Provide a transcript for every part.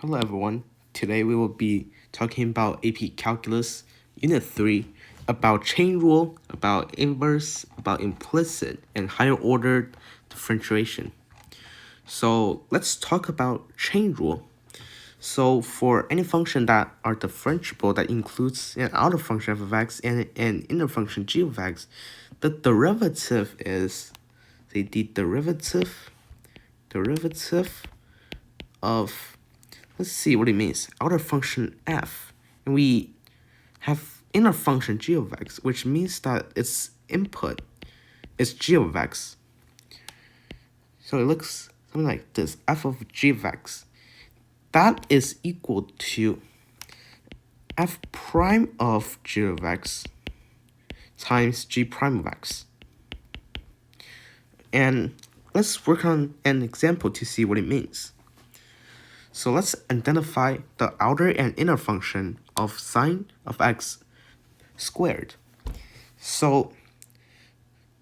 Hello everyone. Today we will be talking about AP Calculus Unit 3 about chain rule, about inverse, about implicit, and higher order differentiation. So let's talk about chain rule. So for any function that are differentiable that includes an outer function f of x and an inner function g of x, the derivative is the derivative of, let's see what it means, outer function f, and we have inner function g of x, which means that its input is g of x. So it looks something like this: f of g of x. That is equal to f prime of g of x times g prime of x. And let's work on an example to see what it means. So let's identify the outer and inner function of sine of x squared. So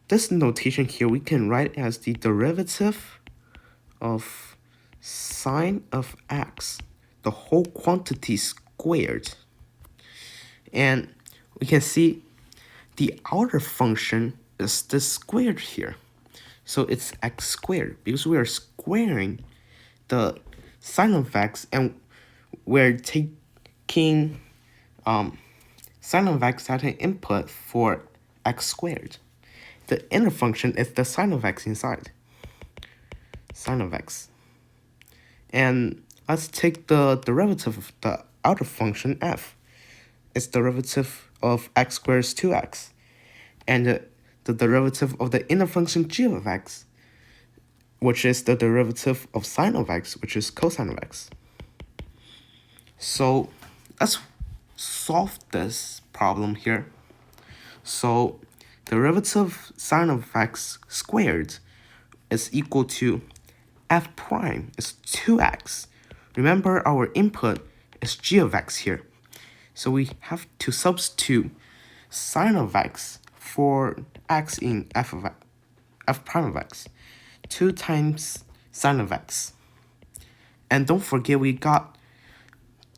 this notation here we can write as the derivative of sine of x, the whole quantity squared. And we can see the outer function is this squared here. So it's x squared because we are squaring the sine of x and we're taking sine of x as an input for x squared. The inner function is the sine of x inside. Sine of x. And let's take the derivative of the outer function f. Its derivative of x squared is 2x. And the derivative of the inner function g of x, which is the derivative of sine of x, which is cosine of x. So let's solve this problem here. So derivative sine of x squared is equal to f prime is 2x. Remember our input is g of x here. So we have to substitute sine of x for x in f prime of x. 2 times sine of x. And don't forget we got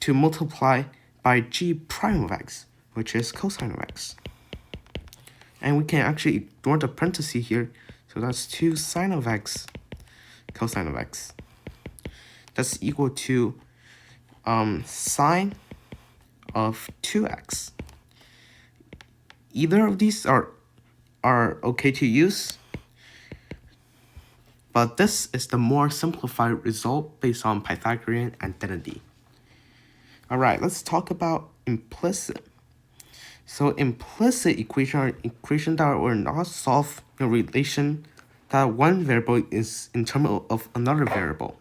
to multiply by g prime of x, which is cosine of x. And we can actually ignore the parenthesis here. So that's 2 sine of x cosine of x. That's equal to sine of 2x. Either of these are okay to use, but this is the more simplified result based on Pythagorean identity. Alright, let's talk about implicit. So implicit equation are equations that will not solve the relation that one variable is in terms of another variable.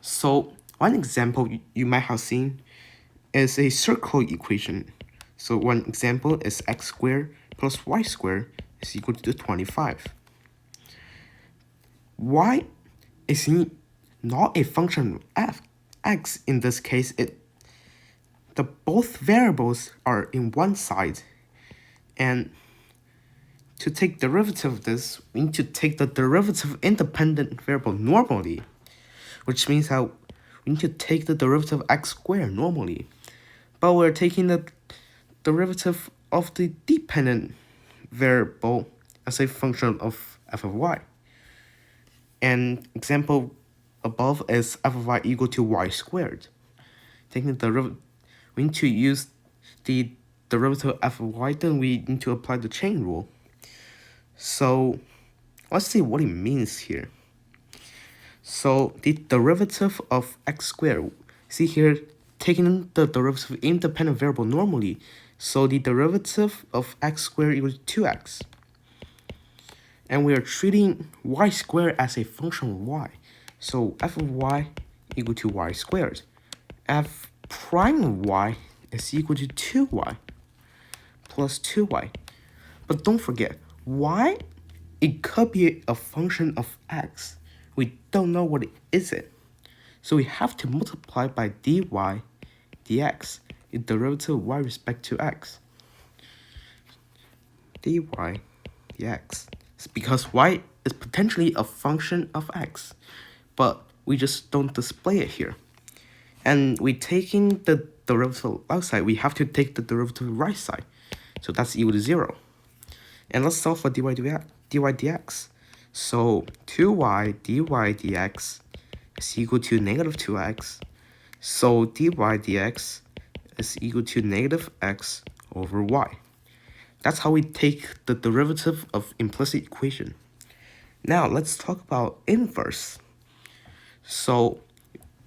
So one example you might have seen is a circle equation. So one example is x squared plus y squared is equal to 25. Y is not a function of x. In this case, the both variables are in one side, and to take derivative of this, we need to take the derivative independent variable normally, which means that we need to take the derivative of x squared normally, but we're taking the derivative of the dependent variable as a function of f of y. And example above is f of y equal to y squared. Taking the derivative, we need to use the derivative of f of y, then we need to apply the chain rule. So let's see what it means here. So the derivative of x squared, see here, taking the derivative of independent variable normally, so the derivative of x squared equals 2x. And we are treating y squared as a function of y. So f of y equal to y squared. F prime of y is equal to 2y plus 2y. But don't forget, y, it could be a function of x. We don't know what it is. So we have to multiply by dy dx, the derivative of y with respect to x. dy dx. It's because y is potentially a function of x, but we just don't display it here. And we taking the derivative left side, we have to take the derivative right side. So that's equal to 0. And let's solve for dy dx. So 2y dy dx is equal to negative 2x. So dy dx is equal to negative x over y. That's how we take the derivative of implicit equation. Now let's talk about inverse. So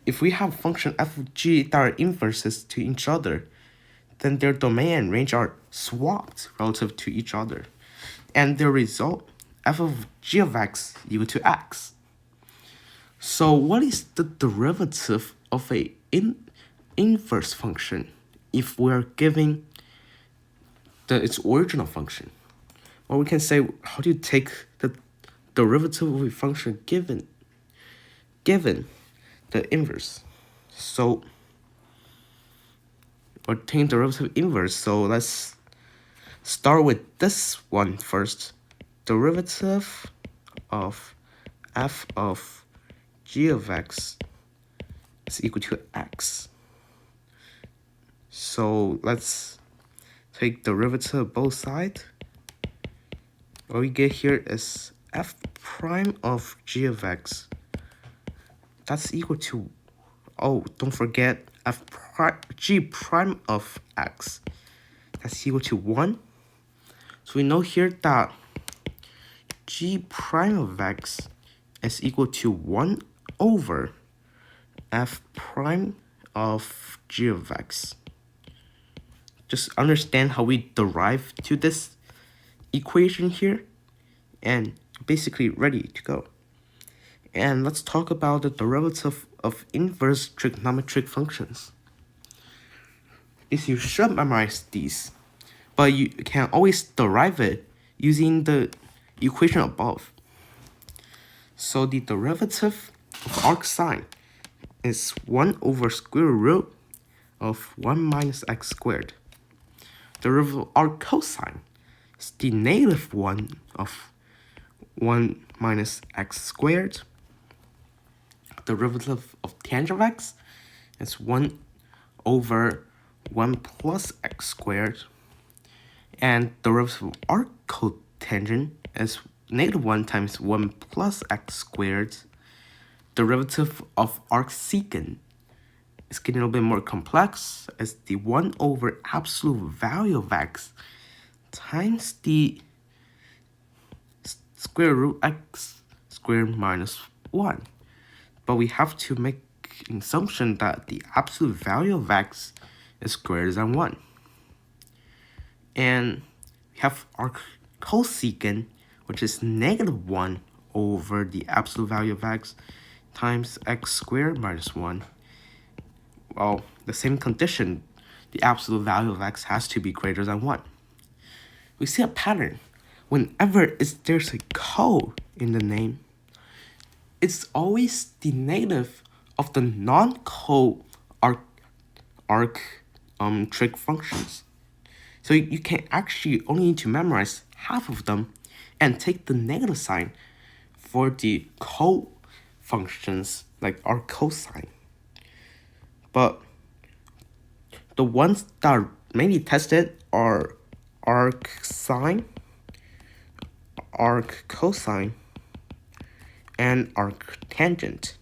if we have function f of g that are inverses to each other, then their domain and range are swapped relative to each other. And the result, f of g of x equal to x. So what is the derivative of a inverse function if we're giving its original function? Or we can say, how do you take the derivative of a function given the inverse? So, or taking derivative inverse. So let's start with this one first. Derivative of f of g of x is equal to x. So let's take derivative of both sides. What we get here is f prime of g of x. That's equal to, oh, don't forget g prime of x. That's equal to 1. So we know here that g prime of x is equal to 1 over f prime of g of x. Just understand how we derive to this equation here, and basically ready to go. And let's talk about the derivative of inverse trigonometric functions. You should memorize these, but you can always derive it using the equation above. So the derivative of arc sine is 1 over square root of 1 minus x squared. Derivative of arc cosine is the negative 1 of 1 minus x squared. Derivative of tangent of x is 1 over 1 plus x squared. And derivative of arc cotangent is negative 1 times 1 plus x squared. Derivative of arc secant is getting a little bit more complex, as the 1 over absolute value of x times the square root x squared minus 1. But we have to make an assumption that the absolute value of x is greater than 1. And we have arc cosecant, which is negative 1 over the absolute value of x times x squared minus 1. Well, the same condition, the absolute value of x has to be greater than 1. We see a pattern. Whenever there's a co in the name, it's always the negative of the non-co arc trig functions. So you can actually only need to memorize half of them and take the negative sign for the co functions like arc cosine. But the ones that are mainly tested are arc sine, arc cosine, and arc tangent.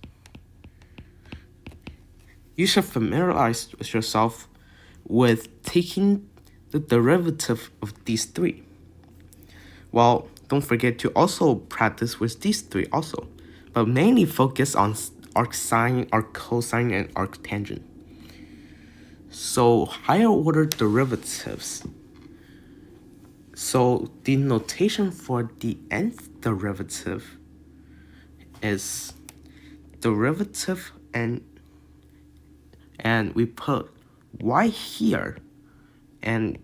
You should familiarize yourself with taking the derivative of these three. Well, don't forget to also practice with these three also, but mainly focus on arc sine, arc cosine, and arc tangent. So higher order derivatives. So the notation for the nth derivative is derivative and we put y here and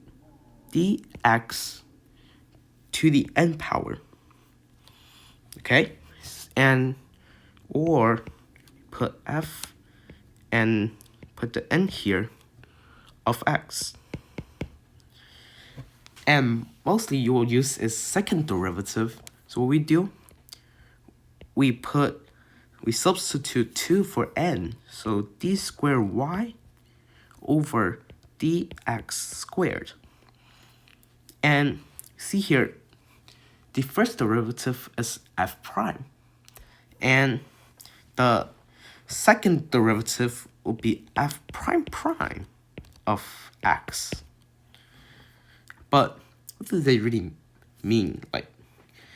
dx to the n power. Okay? And or put f and put the n here of x. And mostly you will use a second derivative. So what we do, we put we substitute 2 for n, so d squared y over dx squared. And see here, the first derivative is f prime, and the second derivative will be f prime prime of x. But what do they really mean? Like,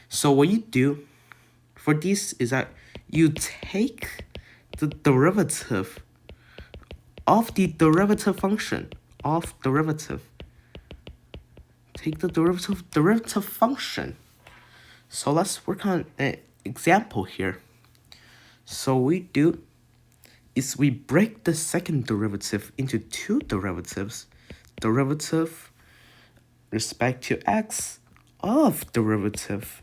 so what you do for these is that you take the derivative of the derivative function of derivative. Take the derivative function. So let's work on an example here. So what we do is we break the second derivative into two derivatives. Derivative respect to x of derivative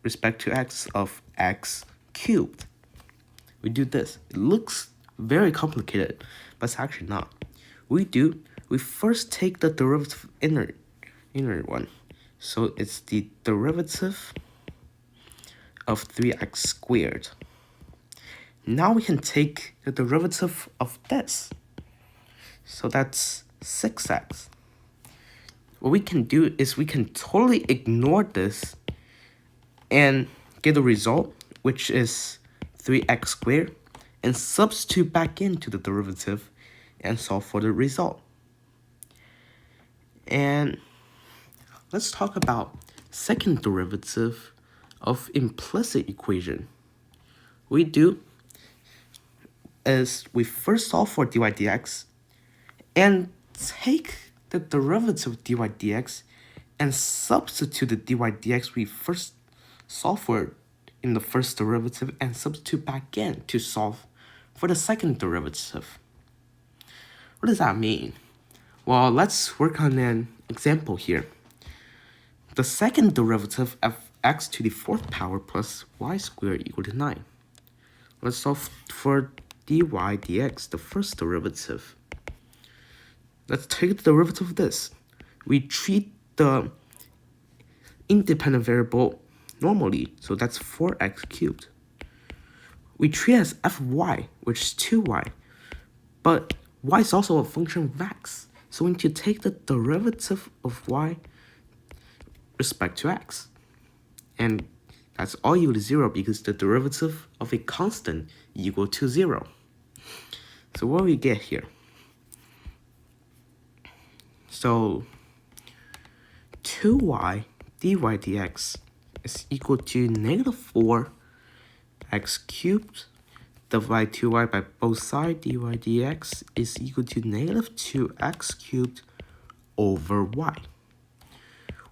respect to x of x cubed. We do this. It looks very complicated, but it's actually not. We first take the derivative inner one. So it's the derivative of 3x squared. Now we can take the derivative of this. So that's 6x. What we can do is we can totally ignore this and get a result, which is 3x squared, and substitute back into the derivative and solve for the result. And let's talk about second derivative of implicit equation. What we do is we first solve for dy dx and take the derivative of dy dx and substitute the dy dx we first solve for in the first derivative and substitute back in to solve for the second derivative. What does that mean? Well, let's work on an example here. The second derivative of x to the fourth power plus y squared equal to 9. Let's solve for dy dx, the first derivative. Let's take the derivative of this. We treat the independent variable normally, so that's 4x cubed. We treat it as fy, which is 2y, but y is also a function of x, so we need to take the derivative of y respect to x. And that's all equal to 0 because the derivative of a constant equal to 0. So what do we get here? So 2y dy dx is equal to negative 4x cubed divided by 2y by both sides. Dy dx is equal to negative 2x cubed over y.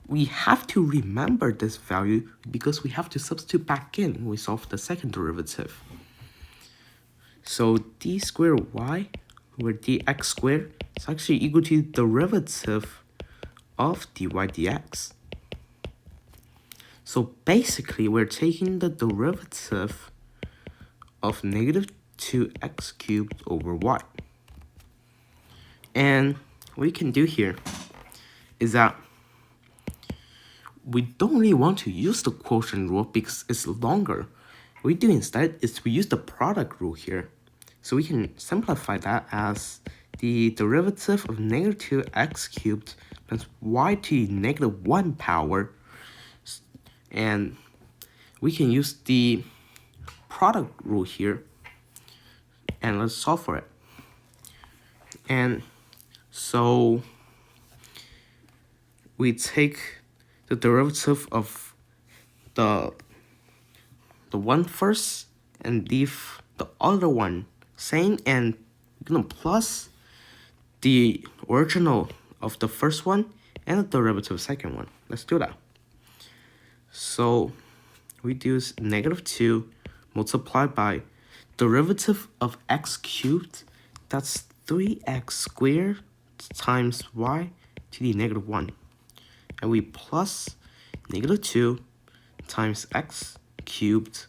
We have to remember this value because we have to substitute back in when we solve the second derivative. So d squared y over dx squared is actually equal to the derivative of dy dx. So basically, we're taking the derivative of negative 2x cubed over y. And what we can do here is that we don't really want to use the quotient rule because it's longer. What we do instead is we use the product rule here. So we can simplify that as the derivative of negative 2x cubed plus y to the negative 1 power. And we can use the product rule here. And let's solve for it. And so we take the derivative of the one first and leave the other one same, and we're gonna plus the original of the first one and the derivative of the second one. Let's do that. So we do negative 2 multiplied by derivative of x cubed, that's 3x squared times y to the negative 1. And we plus negative 2 times x cubed.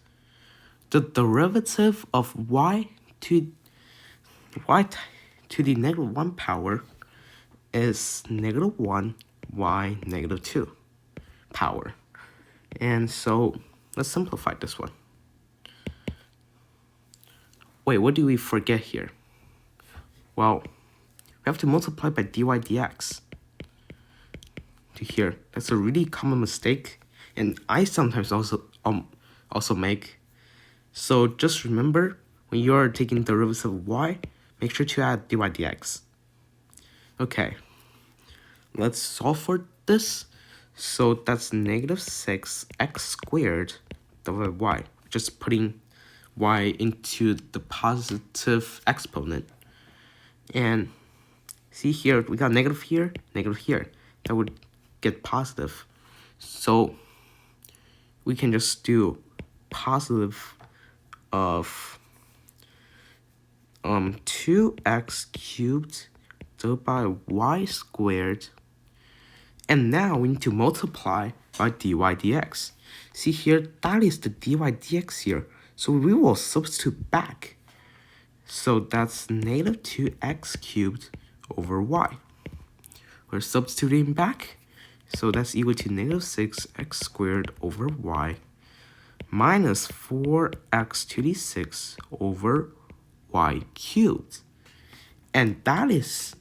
The derivative of y to the negative 1 power is negative 1 y negative 2 power. And so let's simplify this one. wait, what do we forget here? Well, we have to multiply by dy dx to here. That's a really common mistake, and I sometimes also make. So just remember, when you're taking derivatives of y, make sure to add dy dx. Okay, let's solve for this. So that's negative 6x squared divided by y. Just putting y into the positive exponent. And see here, we got negative here, negative here. That would get positive. So we can just do positive of 2x cubed divided by y squared. And now we need to multiply by dy dx. See here, that is the dy dx here. So we will substitute back. So that's negative 2x cubed over y. We're substituting back. So that's equal to negative 6x squared over y minus 4x to the 6 over y cubed. And that is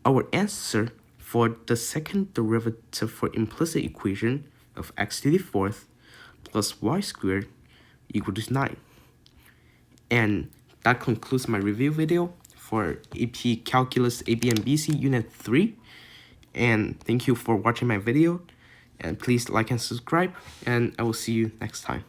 our answer for the second derivative for implicit equation of x to the 4th plus y squared equal to 9. And that concludes my review video for AP Calculus AB and BC Unit 3. And thank you for watching my video. And please like and subscribe. And I will see you next time.